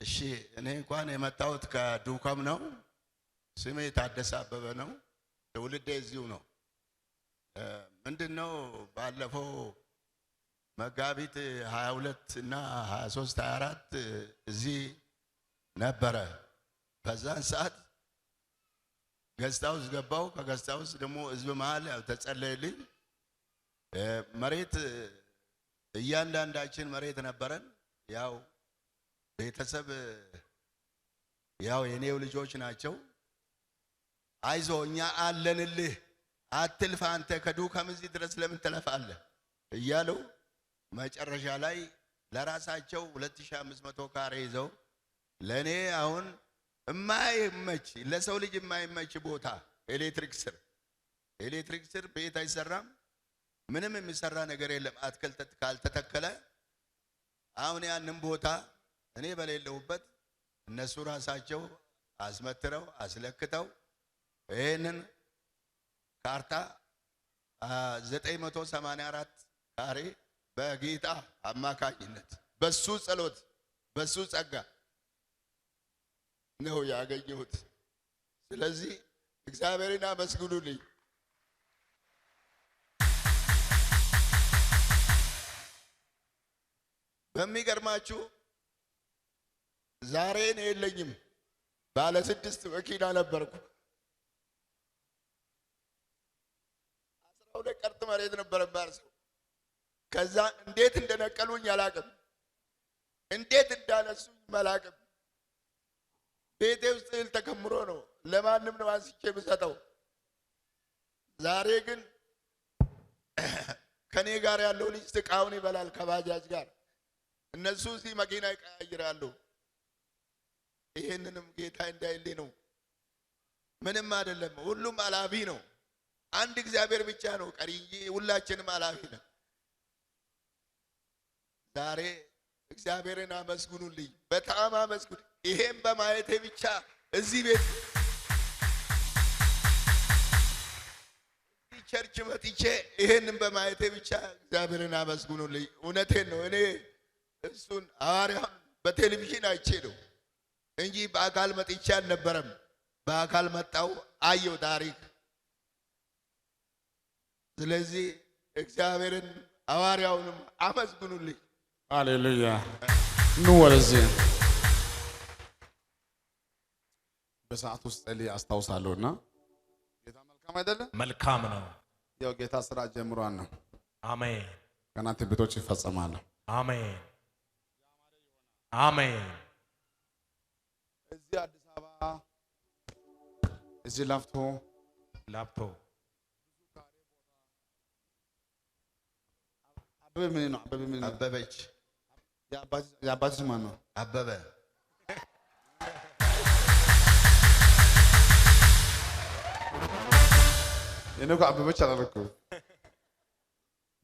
እሺ እኔ እንኳን የመጣሁት ከዱከም ነው። ስሜ ታደሰ አበበ ነው። ትውልዴ እዚሁ ነው። ምንድነው ባለፈው መጋቢት 22 እና 23 24 እዚህ ነበረ። በዛን ሰዓት ገስታውስ ገባው። ከገስታውስ ደግሞ ህዝብ መሃል ተጸለየልኝ። መሬት እያንዳንዳችን መሬት ነበረን። ያው ቤተሰብ ያው የኔው ልጆች ናቸው። አይዞ እኛ አለንልህ፣ አትልፋ፣ አንተ ከዱከም እዚህ ድረስ ለምን ትለፋለህ እያሉ መጨረሻ ላይ ለራሳቸው 2500 ካሬ ይዘው ለኔ አሁን የማይመች ለሰው ልጅ የማይመች ቦታ ኤሌክትሪክ ስር ቤት አይሰራም። ምንም የሚሰራ ነገር የለም። አትክልት ካልተተከለ አሁን ያንን ቦታ እኔ በሌለውበት እነሱ ራሳቸው አስመትረው አስለክተው ይሄንን ካርታ 984 ካሬ በጌታ አማካኝነት በሱ ጸሎት በሱ ጸጋ ነው ያገኘሁት። ስለዚህ እግዚአብሔርን አመስግኑልኝ። በሚገርማችሁ ዛሬ እኔ የለኝም፣ ባለ 6 መኪና ነበርኩ። 12 ቀርጥ መሬት ነበር ባርሰው። ከዛ እንዴት እንደነቀሉኝ አላቅም፣ እንዴት እንዳነሱኝ አላቅም። ቤቴ ውስጥ እህል ተከምሮ ነው ለማንም ነው አንስቼ ብሰጠው። ዛሬ ግን ከኔ ጋር ያለው ልጅ ጥቃውን ይበላል ከባጃጅ ጋር። እነሱ እዚህ መኪና ይቀያይራሉ። ይሄንንም ጌታ እንዳይልኝ ነው። ምንም አይደለም፣ ሁሉም አላፊ ነው። አንድ እግዚአብሔር ብቻ ነው ቀሪ እንጂ ሁላችንም አላፊ ነን። ዛሬ እግዚአብሔርን አመስግኑልኝ፣ በጣም አመስግኑ። ይሄን በማየቴ ብቻ እዚህ ቤት ቸርች መጥቼ ይሄንን በማየቴ ብቻ እግዚአብሔርን አመስግኑልኝ። እውነቴን ነው። እኔ እሱን ሐዋርያውን በቴሌቪዥን አይቼ ነው እንጂ በአካል መጥቼ አልነበረም። በአካል መጣው አየው ታሪክ። ስለዚህ እግዚአብሔርን ሐዋርያውንም አመስግኑልኝ። ሃሌሉያ። ኑ ወደዚህ በሰዓት ውስጥ እሊ አስታውሳለሁና ጌታ መልካም አይደለ? መልካም ነው። ያው ጌታ ስራ ጀምሯል ነው። አሜን። ገና ትንቢቶች ይፈጸማሉ። አሜን አሜን። እዚህ አዲስ አበባ እዚህ ላፍቶ አበበ ምን ነው? አበበ ምን ነው? አበበች የአባትሽ ማን ነው? አበበ እኔ እኮ አበበች አላልኩም።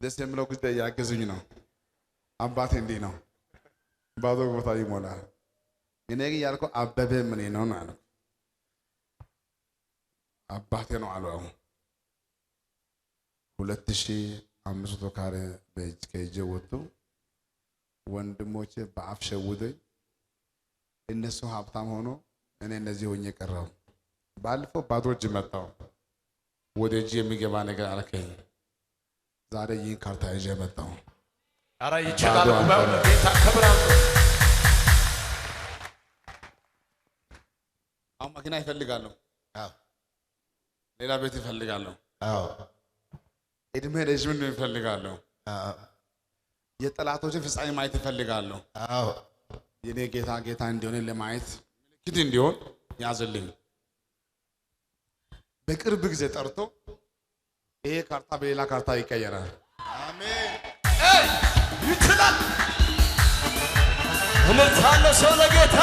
ደስ የሚለው ጉዳይ ያገዙኝ ነው። አባቴ እንዲህ ነው፣ ባዶ ቦታ ይሞላል። እኔ ግን ያልኩህ አበበ ምን ነው አልኩ። አባቴ ነው አሉ። አሁን 2500 ካሬ በእጅ ከእጄ ወጡ። ወንድሞቼ በአፍ ሸውደኝ፣ እነሱ ሀብታም ሆኖ እኔ እነዚህ ሆኜ ቀረው። ባለፈው ባዶ እጅ መጣው። ወደ እጅ የሚገባ ነገር አልከኝ። ዛሬ ይህን ካርታ ይዤ መጣሁ። አረ ይችላል። ጌታ ክብራም። አሁን መኪና ይፈልጋለሁ። አዎ። ሌላ ቤት ይፈልጋለሁ። አዎ። እድሜ ረዥም ነው ይፈልጋለሁ። አዎ። የጠላቶችን ፍጻሜ ማየት ይፈልጋለሁ። አዎ። የኔ ጌታ እንዲሆን ለማየት ምልክት እንዲሆን ያዝልኝ። በቅርብ ጊዜ ጠርቶ ይሄ ካርታ በሌላ ካርታ ይቀየራል። አሜን። ይችላል። እልልታለ ሰው ለጌታ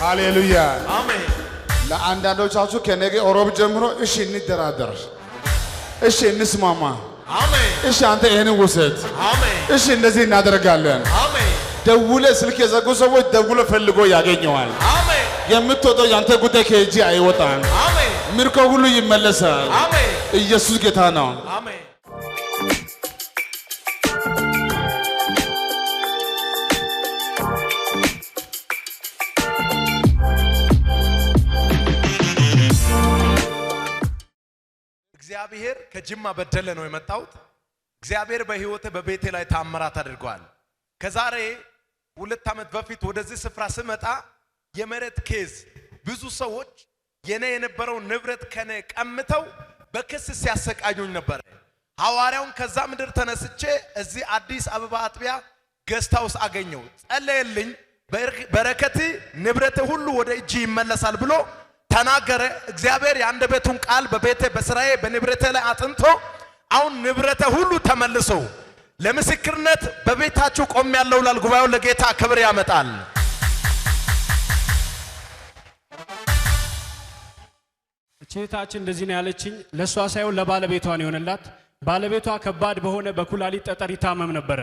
ሃሌሉያ አሜን። ለአንዳንዶቻችሁ ከነገ ሮብ ጀምሮ እሺ እንደራደር፣ እሺ እንስማማ፣ አሜን። እሺ አንተ ይሄን ውሰድ፣ አሜን። እሺ እንደዚህ እናደርጋለን። አሜን። ደውለ ስልክ የዘጉ ሰዎች ደውለ ፈልጎ ያገኘዋል። አሜን። የምትወደው ያንተ ጉዳይ ከእጅ አይወጣም። አሜን። ምርኮ ሁሉ ይመለሳል። አሜን። ኢየሱስ ጌታ ነው። አሜን። እግዚአብሔር ከጅማ በደለ ነው የመጣሁት። እግዚአብሔር በህይወቴ በቤቴ ላይ ታምራት አድርጓል። ከዛሬ 2 ዓመት በፊት ወደዚህ ስፍራ ስመጣ የመሬት ኬዝ ብዙ ሰዎች የኔ የነበረው ንብረት ከኔ ቀምተው በክስ ሲያሰቃዩኝ ነበር። ሐዋርያውን ከዛ ምድር ተነስቼ እዚህ አዲስ አበባ አጥቢያ ገስታውስ አገኘው። ጸለየልኝ። በረከት ንብረት ሁሉ ወደ እጅ ይመለሳል ብሎ ተናገረ። እግዚአብሔር የአንደበቱን ቃል በቤቴ በስራዬ በንብረቴ ላይ አጥንቶ አሁን ንብረቴ ሁሉ ተመልሶ ለምስክርነት በቤታችሁ ቆም ያለው ላል ጉባኤው ለጌታ ክብር ያመጣል። እቺታችን እንደዚህ ነው ያለችኝ። ለሷ ሳይሆን ለባለቤቷ ነው የሆነላት። ባለቤቷ ከባድ በሆነ በኩላሊት ጠጠር ይታመም ነበር።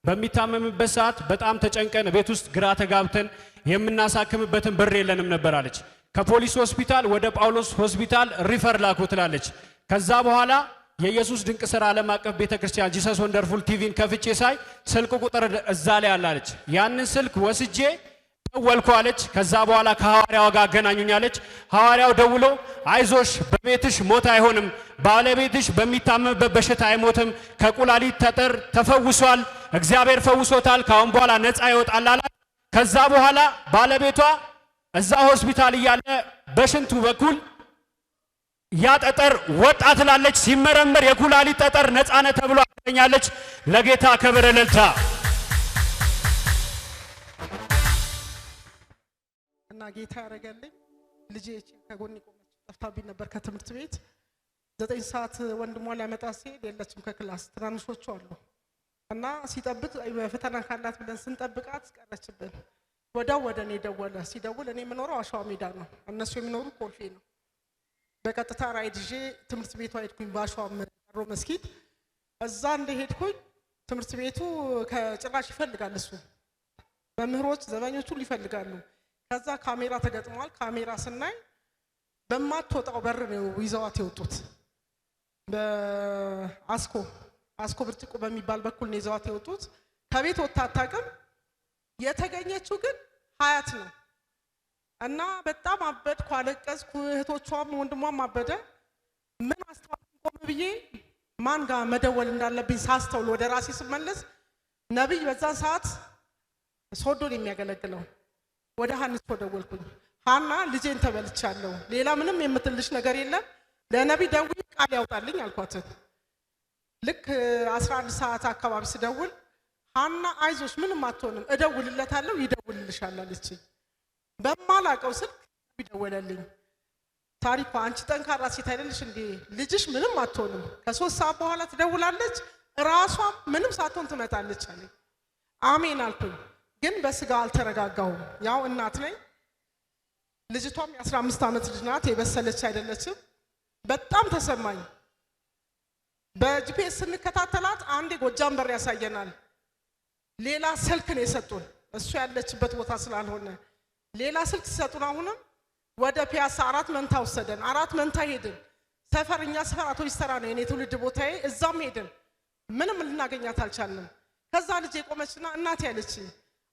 በሚታመምበት ሰዓት በጣም ተጨንቀን ቤት ውስጥ ግራ ተጋብተን የምናሳክምበትን ብር የለንም ነበር አለች። ከፖሊስ ሆስፒታል ወደ ጳውሎስ ሆስፒታል ሪፈር ላኩ ትላለች። ከዛ በኋላ የኢየሱስ ድንቅ ሥራ ዓለም አቀፍ ቤተክርስቲያን ጂሰስ ወንደርፉል ቲቪን ከፍቼ ሳይ ስልክ ቁጥር እዛ ላይ አላለች። ያንን ስልክ ወስጄ ደወልኩ አለች። ከዛ በኋላ ከሐዋርያው ጋር አገናኙኝ አለች። ሐዋርያው ደውሎ አይዞሽ በቤትሽ ሞት አይሆንም፣ ባለቤትሽ በሚታመምበት በሽታ አይሞትም፣ ከኩላሊት ጠጠር ተፈውሷል፣ እግዚአብሔር ፈውሶታል፣ ካሁን በኋላ ነፃ ይወጣል አላት። ከዛ በኋላ ባለቤቷ እዛ ሆስፒታል እያለ በሽንቱ በኩል ያ ጠጠር ወጣ ትላለች። ሲመረመር የኩላሊት ጠጠር ነፃ ነው ተብሎ አገኛለች። ለጌታ ክብር እልልታ። እና ጌታ ያረጋልኝ ልጄ ከጎን ቆመች ጠፍታብኝ ነበር ከትምህርት ቤት 9 ሰዓት ወንድሟ ሊያመጣ ሲሄድ የለችም ከክላስ ትናንሾቹ አሉ እና ሲጠብቅ ፈተና ካላት ብለን ስንጠብቃት ቀረችብን። ወዳው ወደ እኔ ደወለ። ሲደውል እኔ የምኖረው አሸዋ ሜዳ ነው፣ እነሱ የሚኖሩ ኮልፌ ነው። በቀጥታ ራይድ ይዤ ትምህርት ቤቱ ሄድኩኝ። በአሸዋ መሮ መስጊድ እዛ እንደሄድኩኝ ትምህርት ቤቱ ከጭራሽ ይፈልጋል እሱ መምህሮች ዘበኞቹ ይፈልጋሉ። ከዛ ካሜራ ተገጥሟል። ካሜራ ስናይ በማትወጣው በር ነው ይዘዋት የወጡት። በአስኮ ብርጭቆ በሚባል በኩል ነው ይዘዋት የወጡት። ከቤት ወጣ አታውቅም። የተገኘችው ግን ሀያት ነው እና በጣም አበድኩ፣ አለቀስኩ። እህቶቿም ወንድሟም አበደ። ምን አስተዋልኩ ቆም ብዬ ማን ጋር መደወል እንዳለብኝ ሳስተውል ወደ ራሴ ስመለስ ነብይ በዛን ሰዓት ሶዶን የሚያገለግለው ወደ ሐንስ ደወልኩኝ። ሃና ልጄን ተበልቻለሁ፣ ሌላ ምንም የምትልሽ ነገር የለም፣ ለነብይ ደውዬ ቃል ያውጣልኝ አልኳት። ልክ 11 ሰዓት አካባቢ ስደውል ሃና አይዞሽ ምንም አትሆንም እደውልለታለሁ ይደውልልሻል አለችኝ። በማላቀው ስልክ ይደወለልኝ። ታሪኳ አንቺ ጠንካራ ሴት አይደልሽ እንዴ? ልጅሽ ምንም አትሆንም፣ ከ3 ሰዓት በኋላ ትደውላለች፣ ራሷ ምንም ሳትሆን ትመጣለች አለኝ። አሜን አልኩኝ። ግን በስጋ አልተረጋጋሁም። ያው እናት ነኝ። ልጅቷም የ15 ዓመት ልጅ ናት፣ የበሰለች አይደለችም። በጣም ተሰማኝ። በጂፒኤስ ስንከታተላት አንዴ ጎጃም በር ያሳየናል። ሌላ ስልክ ነው የሰጡን፣ እሱ ያለችበት ቦታ ስላልሆነ ሌላ ስልክ ሲሰጡን አሁንም ወደ ፒያሳ 4 መንታ ወሰደን። 4 መንታ ሄድን። ሰፈርኛ ሰፈር አውቶቡስ ተራ ነው የኔ ትውልድ ቦታዬ። እዛም ሄድን፣ ምንም ልናገኛት አልቻልንም። ከዛ ልጅ ቆመችና እናቴ ያለችኝ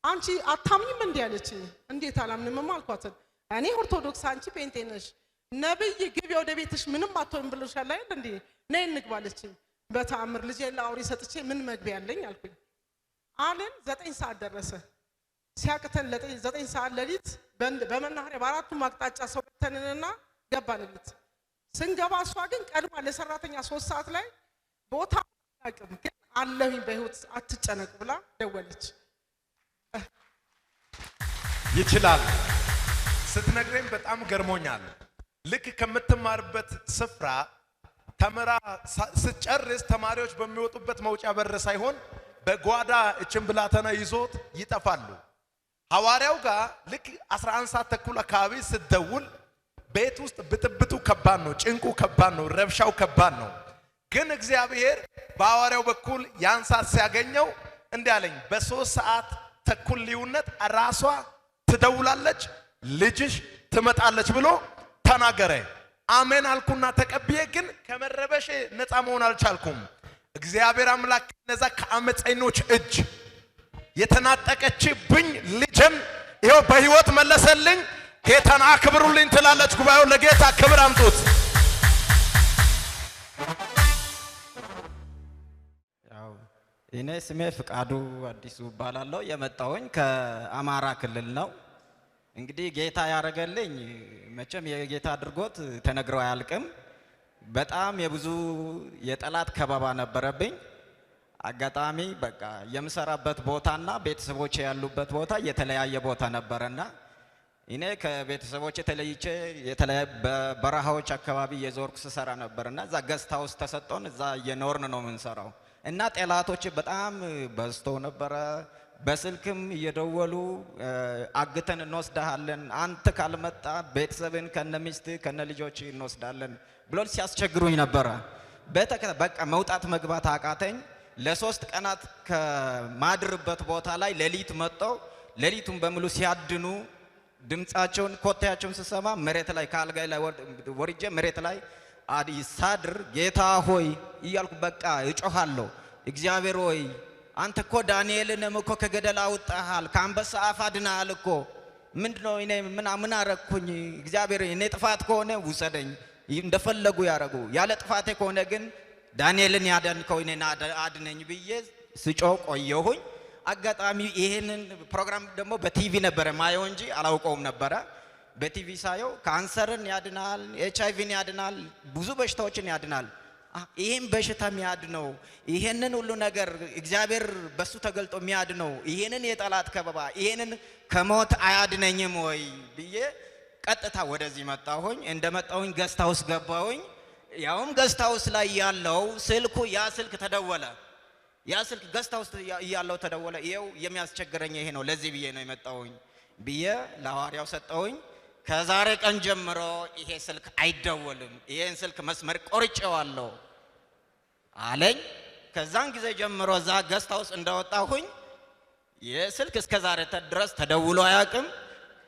አንቺ አታምኝም እንዴ አለችኝ። እንዴት አላምንም አልኳት። እኔ ኦርቶዶክስ አንቺ ጴንጤ ነሽ፣ ነብይ ግቢ ወደ ቤትሽ ምንም አትሆንም ብሎሻል አይደል እንዴ? ነይ እንግባ አለችኝ። በተአምር ልጄ ለአውሬ ሰጥቼ ምን መግቢያ አለኝ አልኩኝ። አለን 9 ሰዓት ደረሰ። ሲያቅተን 9 ሰዓት ሌሊት በመናኸሪያ በአራቱም አቅጣጫ ሰው ተነንና ገባንለት። ስንገባ እሷ ግን ቀድማ ለሰራተኛ 3 ሰዓት ላይ ቦታ አቅም ግን አለሁኝ በህይወት አትጨነቁ ብላ ደወለች። ይችላል ስትነግረኝ በጣም ገርሞኛል። ልክ ከምትማርበት ስፍራ ተመራ ስትጨርስ ተማሪዎች በሚወጡበት መውጫ በር ሳይሆን በጓዳ እችን ብላተና ይዞት ይጠፋሉ። ሐዋርያው ጋር ልክ 11 ሰዓት ተኩል አካባቢ ስትደውል ቤት ውስጥ ብጥብጡ ከባድ ነው፣ ጭንቁ ከባድ ነው፣ ረብሻው ከባድ ነው። ግን እግዚአብሔር በሐዋርያው በኩል ያን ሰዓት ሲያገኘው እንዲህ አለኝ፣ በ3 ሰዓት ተኩል ልዩነት ራሷ ትደውላለች፣ ልጅሽ ትመጣለች ብሎ ተናገረ። አሜን አልኩና ተቀብዬ ግን ከመረበሽ ነፃ መሆን አልቻልኩም። እግዚአብሔር አምላክ ነዛ ከአመፀኞች እጅ የተናጠቀችብኝ ልጅን ይሄው በህይወት መለሰልኝ። ጌታን አክብሩልኝ ትላለች ጉባኤው። ለጌታ ክብር አምጡት። ያው እኔ ስሜ ፍቃዱ አዲሱ እባላለሁ። የመጣሁኝ ከአማራ ክልል ነው። እንግዲህ ጌታ ያደረገልኝ መቼም የጌታ አድርጎት ተነግረው አያልቅም። በጣም የብዙ የጠላት ከበባ ነበረብኝ። አጋጣሚ በቃ የምሰራበት ቦታና ቤተሰቦቼ ያሉበት ቦታ የተለያየ ቦታ ነበርና እኔ ከቤተሰቦቼ ተለይቼ በበረሃዎች አካባቢ የዞርኩ ስሰራ ነበርና እዛ ገስት ሃውስ ተሰጥቶን እዛ እየኖርን ነው የምንሰራው እና ጠላቶች በጣም በዝተው ነበረ። በስልክም እየደወሉ አግተን እንወስዳለን፣ አንተ ካልመጣ ቤተሰብን ከነሚስት ከነልጆች እንወስዳለን ብሎ ሲያስቸግሩኝ ነበረ። በቃ መውጣት መግባት አቃተኝ። ለሶስት ቀናት ከማድርበት ቦታ ላይ ሌሊት መጥተው ሌሊቱን በሙሉ ሲያድኑ ድምጻቸውን ኮቴያቸውን ስሰማ መሬት ላይ ካልጋይ ላይ ወርጄ መሬት ላይ ሳድር ጌታ ሆይ እያልኩ በቃ እጮሃለሁ። እግዚአብሔር ሆይ አንተ እኮ ዳንኤልንም እኮ ከገደል አውጣሃል፣ ከአንበሳ አፍ አድነሃል እኮ ምንድነው እኔ ምን አረኩኝ? እግዚአብሔር እኔ ጥፋት ከሆነ ውሰደኝ፣ እንደፈለጉ ያረጉ፣ ያለ ጥፋቴ ከሆነ ግን ዳንኤልን ያዳንከው እኔን አድነኝ ብዬ ስጮህ ቆየሁኝ። አጋጣሚ ይሄንን ፕሮግራም ደግሞ በቲቪ ነበረ ማየው እንጂ አላውቀውም ነበረ። በቲቪ ሳየው ካንሰርን ያድናል፣ ኤችአይቪን ያድናል፣ ብዙ በሽታዎችን ያድናል። ይሄን በሽታ የሚያድነው ይሄንን ሁሉ ነገር እግዚአብሔር በሱ ተገልጦ የሚያድነው ይሄንን የጠላት ከበባ ይሄንን ከሞት አያድነኝም ወይ ብዬ ቀጥታ ወደዚህ መጣሁኝ። እንደመጣሁኝ ገስት ሃውስ ገባሁኝ። ያውም ገስት ሃውስ ላይ ያለው ስልኩ ያ ስልክ ተደወለ። ያ ስልክ ገስት ሃውስ ያለው ተደወለ። ይሄው የሚያስቸግረኝ ይሄ ነው፣ ለዚህ ብዬ ነው የመጣሁኝ ብዬ ለሐዋርያው ሰጠሁኝ። ከዛሬ ቀን ጀምሮ ይሄ ስልክ አይደወልም፣ ይሄን ስልክ መስመር ቆርጬዋለሁ አለኝ። ከዛን ጊዜ ጀምሮ እዛ ገስት ሃውስ እንደወጣሁኝ የስልክ እስከ ዛሬ ድረስ ተደውሎ አያውቅም።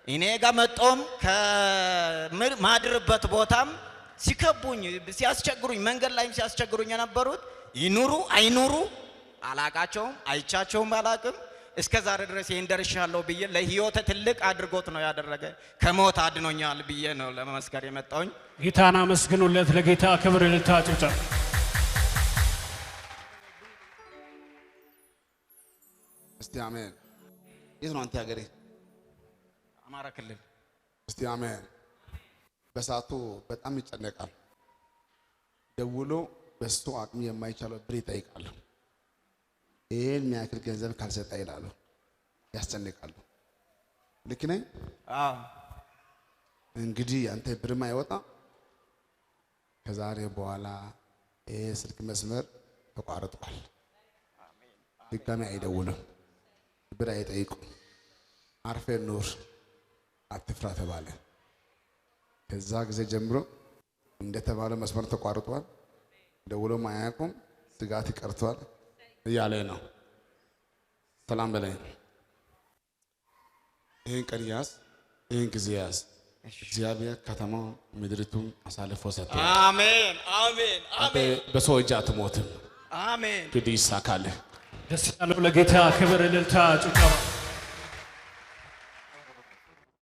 እኔ ጋር መጦም ከማድርበት ቦታም ሲከቡኝ ሲያስቸግሩኝ መንገድ ላይም ሲያስቸግሩኝ የነበሩት ይኑሩ አይኑሩ አላቃቸውም፣ አይቻቸውም አላቅም። እስከ ዛሬ ድረስ ይሄን ደርሻለሁ ብዬ ለህይወት ትልቅ አድርጎት ነው ያደረገ። ከሞት አድኖኛል ብዬ ነው ለመመስከር የመጣሁኝ። ጌታን አመስግኑለት። ለጌታ ክብር እልልታ ጭብጨባ። እስቲ አሜን። የት ነው አንተ ሀገሬ? አማራ ክልል። እስቲ አሜን። በሳቱ በጣም ይጨነቃል። ደውሎ በሱ አቅም የማይቻለው ብር ይጠይቃሉ። ይሄን የሚያክል ገንዘብ ካልሰጠ ይላሉ፣ ያስጨንቃሉ። ልክ ነኝ? አዎ። እንግዲህ አንተ ብርም አይወጣ። ከዛሬ በኋላ ይሄ ስልክ መስመር ተቋርጧል። ድጋሚ አይደውልም፣ ብር አይጠይቁም። አርፌ ኑር፣ አትፍራ ተባለ። ከዛ ጊዜ ጀምሮ እንደተባለ መስመር ተቋርጧል። ደውሎም አያውቁም፣ ስጋት ይቀርቷል እያለ ነው። ሰላም በላይ ይህን ቀን ያዝ፣ ይህን ጊዜ ያዝ። እግዚአብሔር ከተማው ምድሪቱን አሳልፎ ሰጠ። አሜን አሜን አሜን። በሰው እጅ አትሞትም። አሜን። እንግዲህ ይሳካልህ። ደስ ያለው ለጌታ ክብር እልልታ ጭብጨባ።